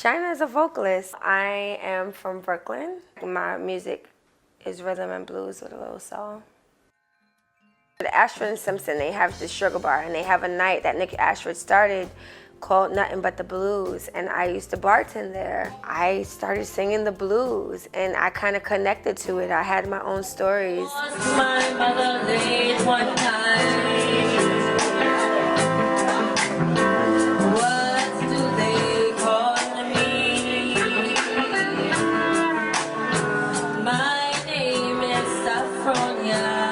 Shinuh is a vocalist. I am from Brooklyn. My music is rhythm and blues with a little soul. The Ashford and Simpson, they have the Sugar Bar, and they have a night that Nick Ashford started called Nothing But the Blues, and I used to bartend there. I started singing the blues, and I kind of connected to it. I had my own stories. My mother late one time. What do they call me? My name is Saffronia.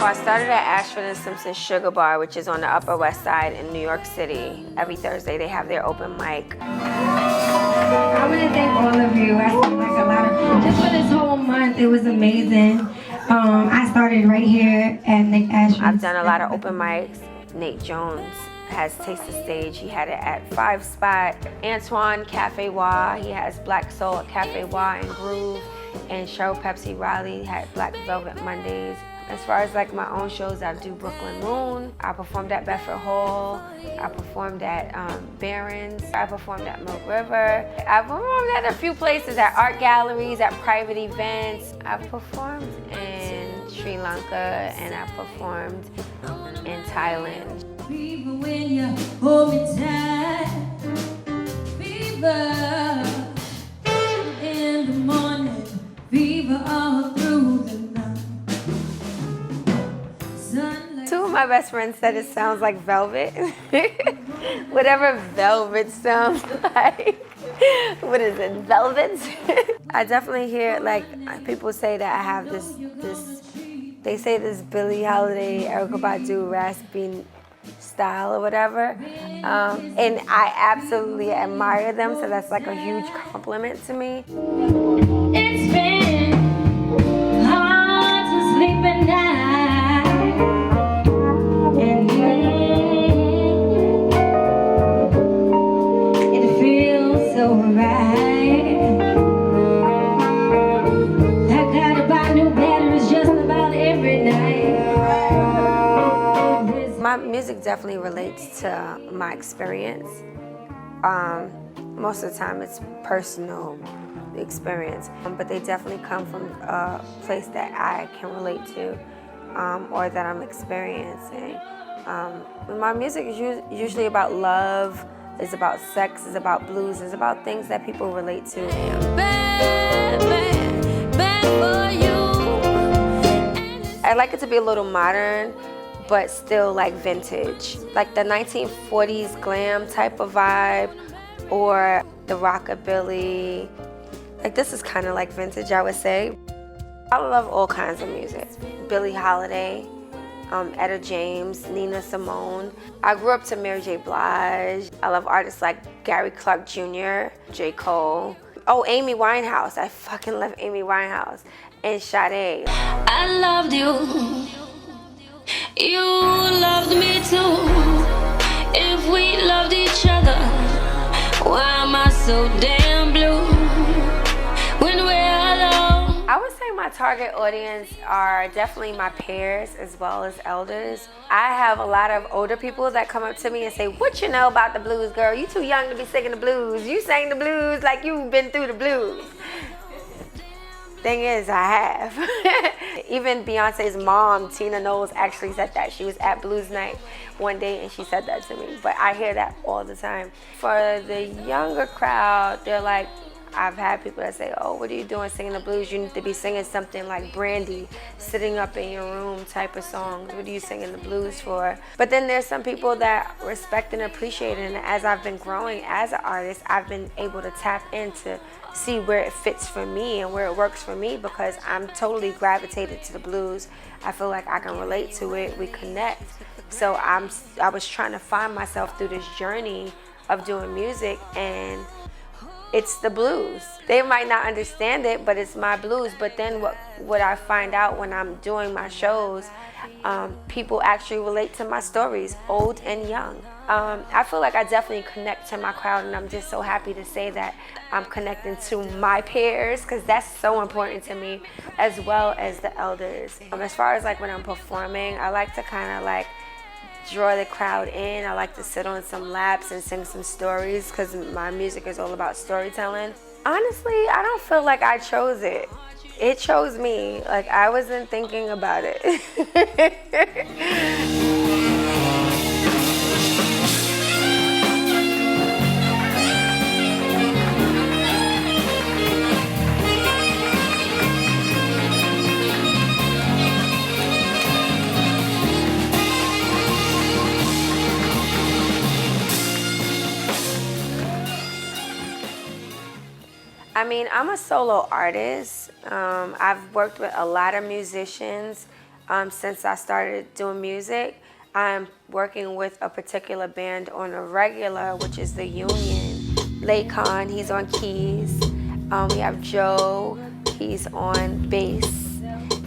I started at Ashford and Simpson Sugar Bar, which is on the Upper West Side in New York City. Every Thursday they have their open mic. I want to thank all of you. I spent like a lot of, just for this whole month, it was amazing. I started right here at Nick Ashford. I've done a lot of open mics. Nate Jones has Taste the Stage. He had it at 5 Spot. Antoine Cafe Wah, he has Black Soul at Cafe Wah and Groove. And Cheryl Pepsi Riley had Black Velvet Mondays. As far as like my own shows, I do Brooklyn Moon. I performed at Bedford Hall. I performed at Barron's. I performed at Milk River. I performed at a few places, at art galleries, at private events. I performed in Sri Lanka and I performed in Thailand. Fever when you hold me tight. Fever in the morning. Fever all through the night. Two of my best friends said it sounds like velvet. Whatever velvet sounds like. What is it, velvet? I definitely hear, like, people say that I have this, they say this Billie Holiday, Erykah Badu raspy style or whatever. And I absolutely admire them, so that's like a huge compliment to me. It's been hard to sleep at night. It feels so right. I gotta buy new batteries just about every night. My music definitely relates to my experience. Most of the time it's personal experience, but they definitely come from a place that I can relate to or that I'm experiencing. My music is usually about love, it's about sex, it's about blues, it's about things that people relate to. Bad, bad, bad for you. I like it to be a little modern, but still like vintage. Like the 1940s glam type of vibe, or the rockabilly. Like this is kind of like vintage, I would say. I love all kinds of music. Billie Holiday, Etta James, Nina Simone. I grew up to Mary J. Blige. I love artists like Gary Clark Jr., J. Cole. Oh, Amy Winehouse. I fucking love Amy Winehouse. And Sade. I loved you. You loved me too. If we loved each other, why am I so damn blue when we're alone? I would say my target audience are definitely my peers as well as elders. I have a lot of older people that come up to me and say, what you know about the blues, girl? You too young to be singing the blues. You sang the blues like you've been through the blues. Thing is, I have. Even Beyonce's mom, Tina Knowles, actually said that. She was at Blues Night one day and she said that to me. But I hear that all the time. For the younger crowd, they're like, I've had people that say, oh, what are you doing singing the blues? You need to be singing something like Brandy, sitting up in your room type of songs. What are you singing the blues for? But then there's some people that respect and appreciate it. And as I've been growing as an artist, I've been able to tap into see where it fits for me and where it works for me, because I'm totally gravitated to the blues. I feel like I can relate to it, we connect. So I was trying to find myself through this journey of doing music, and it's the blues. They might not understand it, but it's my blues. But then what I find out when I'm doing my shows, people actually relate to my stories, old and young. I feel like I definitely connect to my crowd, and I'm just so happy to say that I'm connecting to my peers, because that's so important to me, as well as the elders. As far as like when I'm performing, I like to kind of like draw the crowd in. I like to sit on some laps and sing some stories because my music is all about storytelling. Honestly, I don't feel like I chose it. It chose me. Like, I wasn't thinking about it. I mean, I'm a solo artist. I've worked with a lot of musicians since I started doing music. I'm working with a particular band on a regular, which is the Union. Lakon, he's on keys. We have Joe, he's on bass.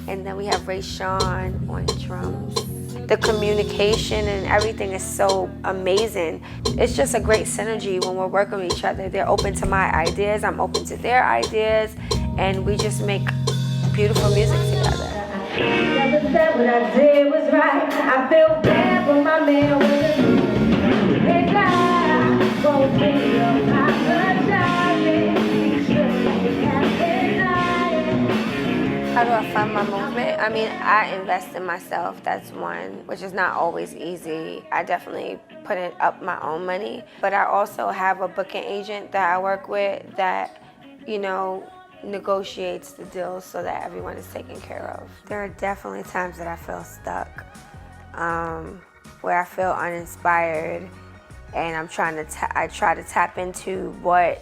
And then we have Ray Sean on drums. The communication and everything is so amazing. It's just a great synergy when we're working with each other. They're open to my ideas, I'm open to their ideas, and we just make beautiful music together. Never said what I did was right. I feel bad, but my man wasn't. Hey, God, won't be How do I find my movement? I mean, I invest in myself, that's one, which is not always easy. I definitely put it up my own money, but I also have a booking agent that I work with that, you know, negotiates the deals so that everyone is taken care of. There are definitely times that I feel stuck, where I feel uninspired, and I try to tap into what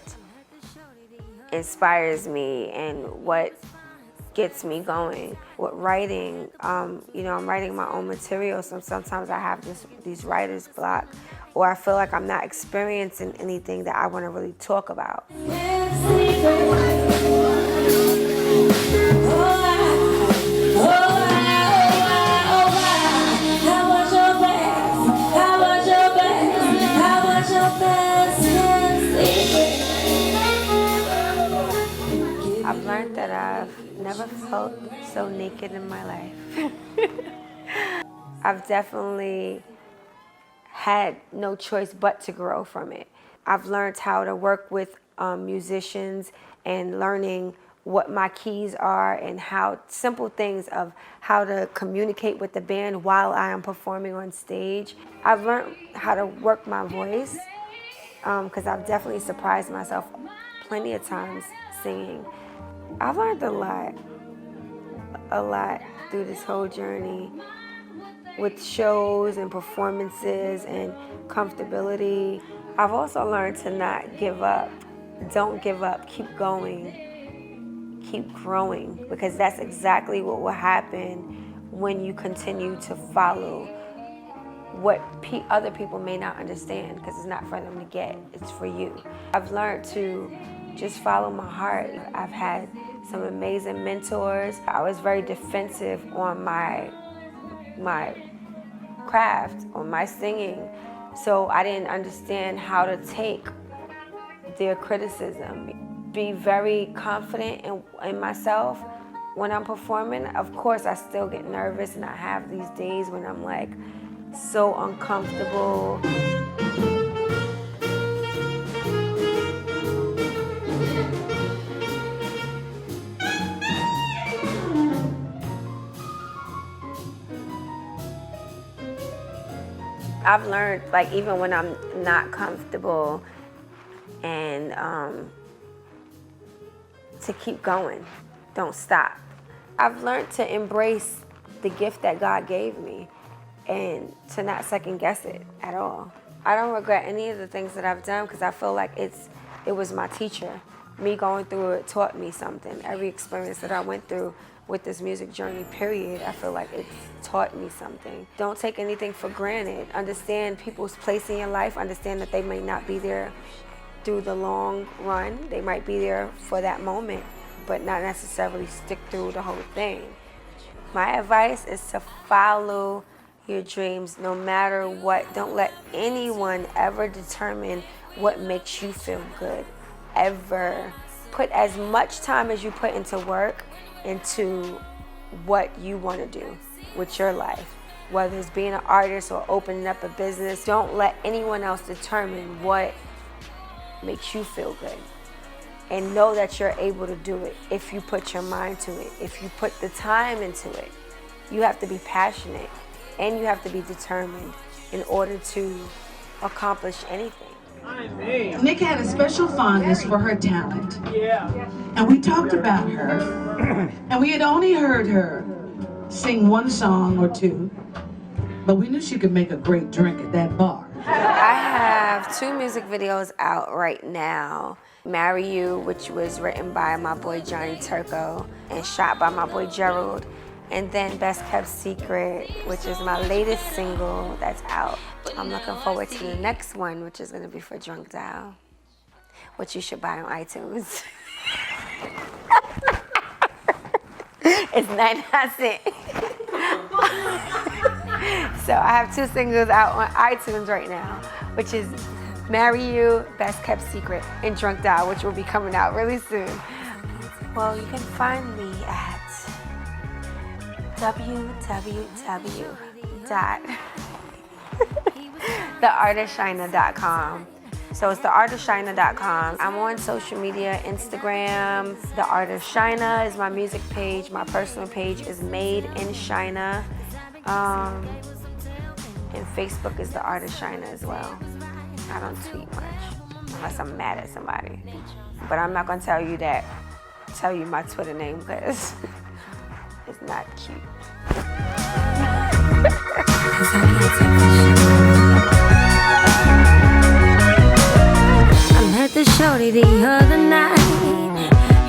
inspires me and what gets me going. With writing, you know, I'm writing my own material, so sometimes I have these writer's block, or I feel like I'm not experiencing anything that I want to really talk about. I've learned that I've never felt so naked in my life. I've definitely had no choice but to grow from it. I've learned how to work with musicians and learning what my keys are and how simple things of how to communicate with the band while I am performing on stage. I've learned how to work my voice because I've definitely surprised myself plenty of times singing. I've learned a lot through this whole journey with shows and performances and comfortability. I've also learned to not give up. Don't give up, keep going, keep growing, because that's exactly what will happen when you continue to follow what other people may not understand, because it's not for them to get, it's for you. I've learned to just follow my heart. I've had some amazing mentors. I was very defensive on my craft, on my singing, so I didn't understand how to take their criticism. Be very confident in myself when I'm performing. Of course, I still get nervous, and I have these days when I'm like so uncomfortable. I've learned, like, even when I'm not comfortable, and to keep going, don't stop. I've learned to embrace the gift that God gave me and to not second guess it at all. I don't regret any of the things that I've done because I feel like it was my teacher. Me going through it taught me something. Every experience that I went through with this music journey, period, I feel like it's taught me something. Don't take anything for granted. Understand people's place in your life. Understand that they may not be there through the long run. They might be there for that moment, but not necessarily stick through the whole thing. My advice is to follow your dreams no matter what. Don't let anyone ever determine what makes you feel good, ever. Put as much time as you put into work into what you want to do with your life. whether it's being an artist or opening up a business. Don't let anyone else determine what makes you feel good. And know that you're able to do it if you put your mind to it, if you put the time into it. You have to be passionate and you have to be determined in order to accomplish anything. Nick had a special fondness for her talent. And we talked about her. And we had only heard her sing one song or two, but we knew she could make a great drink at that bar. I have 2 music videos out right now. Marry You, which was written by my boy Johnny Turco and shot by my boy Gerald. And then Best Kept Secret, which is my latest single that's out. I'm looking forward to the next one, which is gonna be for Drunk Dial, which you should buy on iTunes. It's 99 cents. So I have 2 singles out on iTunes right now, which is Marry You, Best Kept Secret, and Drunk Dial, which will be coming out really soon. Well, you can find me at www.theartofshinuh.com. So it's theartofshinuh.com. I'm on social media, Instagram. The Art of Shinuh is my music page. My personal page is Made in Shinuh. And Facebook is The Art of Shinuh as well. I don't tweet much unless I'm mad at somebody. But I'm not gonna tell you my Twitter name because it's not cute. I met the shorty the other night.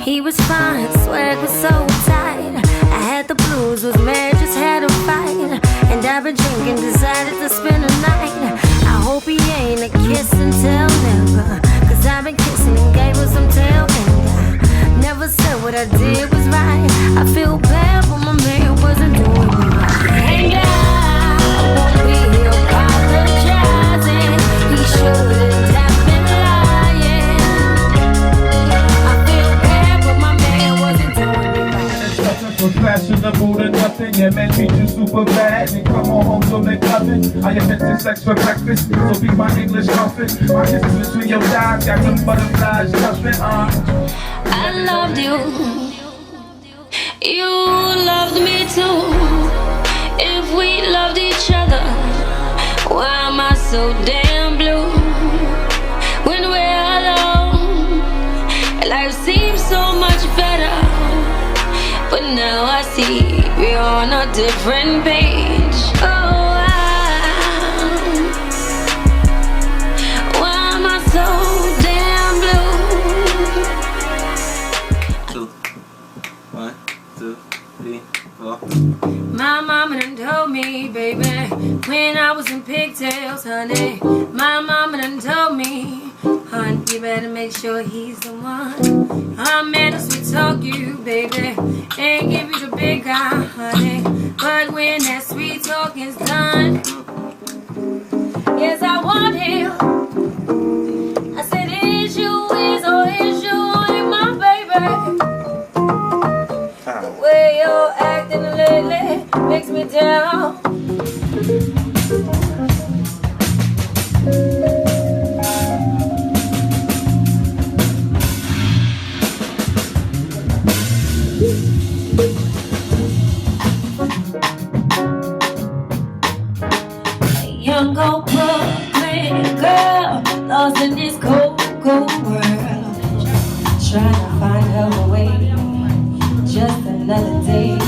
He was fine, swag was so tight. I had the blues, was mad, just had a fight. And I've been drinking, decided to spend the night. I hope he ain't a kiss and tell never, cause I've been kissing and gave her some tail. And I never said what I did was right. I feel bad, but my man wasn't doing me right. And I won't be apologizing. He shouldn't have been lying. I feel bad, but my man wasn't doing me right. Was fashionable to nothing, yeah, man, treat you super bad. And come on home to McLovin. I invented sex for breakfast, so be my English muffin. My kisses between your thighs, got them butterflies jumping on. I loved you. You loved me too. If we loved each other, why am I so damn blue? When we're alone, life seems so much better. But now I see we're on a different page. Oh, why am I so damn blue? 2, 1, 2, 3, 4. My mama done told me, baby, when I was in pigtails, honey. My mama done told me, honey, you better make sure he's the one. I'm mad as we talk you, baby, and give you the big eye, honey. But when that sweet talk is done, yes, I want him. I said, is you ain't my baby. The way you're acting lately makes me down. Young old Brooklyn girl, lost in this cold, cold world. Trying to find her way, just another day.